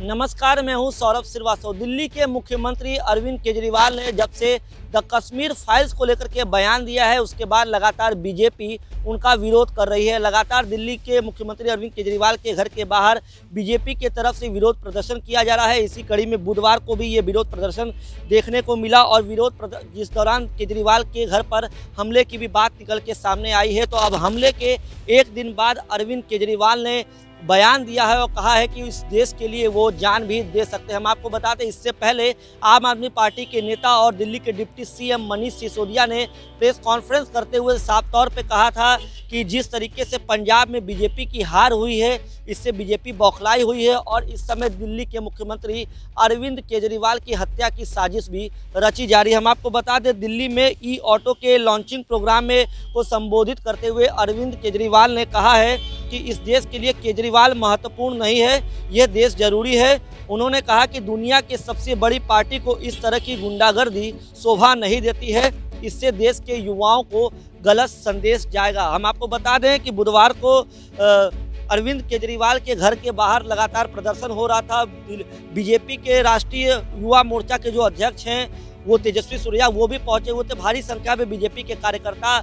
नमस्कार, मैं हूं सौरभ श्रीवास्तव। दिल्ली के मुख्यमंत्री अरविंद केजरीवाल ने जब से द कश्मीर फाइल्स को लेकर के बयान दिया है, उसके बाद लगातार बीजेपी उनका विरोध कर रही है। लगातार दिल्ली के मुख्यमंत्री अरविंद केजरीवाल के घर के बाहर बीजेपी के तरफ से विरोध प्रदर्शन किया जा रहा है। इसी कड़ी में बुधवार को भी ये विरोध प्रदर्शन देखने को मिला और जिस दौरान केजरीवाल के घर पर हमले की भी बात निकल के सामने आई है। तो अब हमले के एक दिन बाद अरविंद केजरीवाल ने बयान दिया है और कहा है कि इस देश के लिए वो जान भी दे सकते हैं। हम आपको बता दें, इससे पहले आम आदमी पार्टी के नेता और दिल्ली के डिप्टी सीएम मनीष सिसोदिया ने प्रेस कॉन्फ्रेंस करते हुए साफ तौर पे कहा था कि जिस तरीके से पंजाब में बीजेपी की हार हुई है, इससे बीजेपी बौखलाई हुई है और इस समय दिल्ली के मुख्यमंत्री अरविंद केजरीवाल की हत्या की साजिश भी रची जा रही है। हम आपको बता दें, दिल्ली में ई ऑटो के लॉन्चिंग प्रोग्राम में को संबोधित करते हुए अरविंद केजरीवाल ने कहा है कि इस देश के लिए केजरीवाल महत्वपूर्ण नहीं है, यह देश जरूरी है। उन्होंने कहा कि दुनिया की सबसे बड़ी पार्टी को इस तरह की गुंडागर्दी शोभा नहीं देती है, इससे देश के युवाओं को गलत संदेश जाएगा। हम आपको बता दें कि बुधवार को अरविंद केजरीवाल के घर के बाहर लगातार प्रदर्शन हो रहा था। बीजेपी के राष्ट्रीय युवा मोर्चा के जो अध्यक्ष हैं वो तेजस्वी सूर्या, वो भी पहुंचे हुए थे। भारी संख्या में बीजेपी के कार्यकर्ता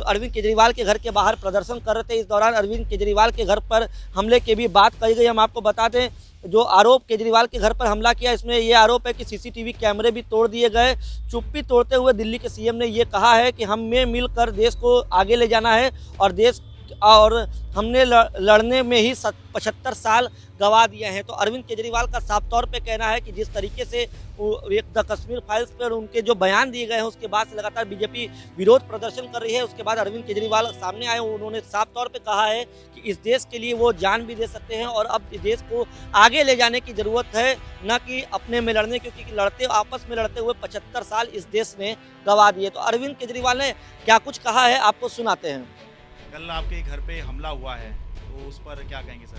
अरविंद केजरीवाल के घर के बाहर प्रदर्शन कर रहे थे। इस दौरान अरविंद केजरीवाल के घर पर हमले की भी बात कही गई। हम आपको बता दें, जो आरोप केजरीवाल के घर पर हमला किया, इसमें ये आरोप है कि सीसीटीवी कैमरे भी तोड़ दिए गए। चुप्पी तोड़ते हुए दिल्ली के सीएम ने ये कहा है कि हमें मिलकर देश को आगे ले जाना है और हमने लड़ने में ही 75 साल गवा दिए हैं। तो अरविंद केजरीवाल का साफ तौर पे कहना है कि जिस तरीके से एक द कश्मीर फाइल्स पर उनके जो बयान दिए गए हैं, उसके बाद से लगातार बीजेपी विरोध प्रदर्शन कर रही है। उसके बाद अरविंद केजरीवाल सामने आए, उन्होंने साफ तौर पे कहा है कि इस देश के लिए वो जान भी दे सकते हैं और अब इस देश को आगे ले जाने की ज़रूरत है, न कि अपने में लड़ने, क्योंकि आपस में लड़ते हुए 75 साल इस देश ने गवा दिए। तो अरविंद केजरीवाल ने क्या कुछ कहा है, आपको सुनाते हैं। कल आपके घर पे हमला हुआ है, तो उस पर क्या कहेंगे सर?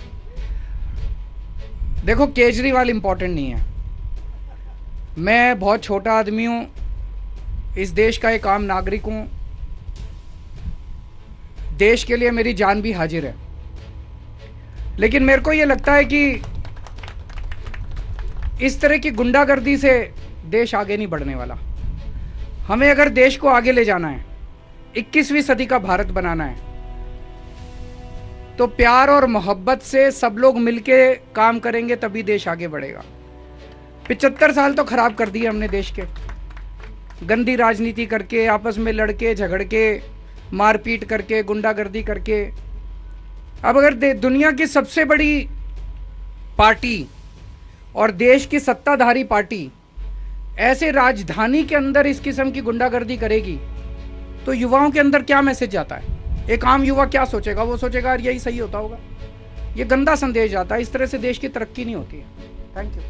देखो, केजरीवाल इम्पोर्टेंट नहीं है। मैं बहुत छोटा आदमी हूँ, इस देश का एक आम नागरिक हूँ। देश के लिए मेरी जान भी हाजिर है, लेकिन मेरे को ये लगता है कि इस तरह की गुंडागर्दी से देश आगे नहीं बढ़ने वाला। हमें अगर देश को आगे ले जाना है, 21वीं सदी का भारत बनाना है, तो प्यार और मोहब्बत से सब लोग मिलके काम करेंगे, तभी देश आगे बढ़ेगा। 75 साल तो खराब कर दिए हमने देश के, गंदी राजनीति करके, आपस में लड़के झगड़ के, मारपीट करके, गुंडागर्दी करके। अब अगर दुनिया की सबसे बड़ी पार्टी और देश की सत्ताधारी पार्टी ऐसे राजधानी के अंदर इस किस्म की गुंडागर्दी करेगी, तो युवाओं के अंदर क्या मैसेज जाता है? एक आम युवा क्या सोचेगा? वो सोचेगा यार यही सही होता होगा। ये गंदा संदेश जाता है। इस तरह से देश की तरक्की नहीं होती है। Thank you.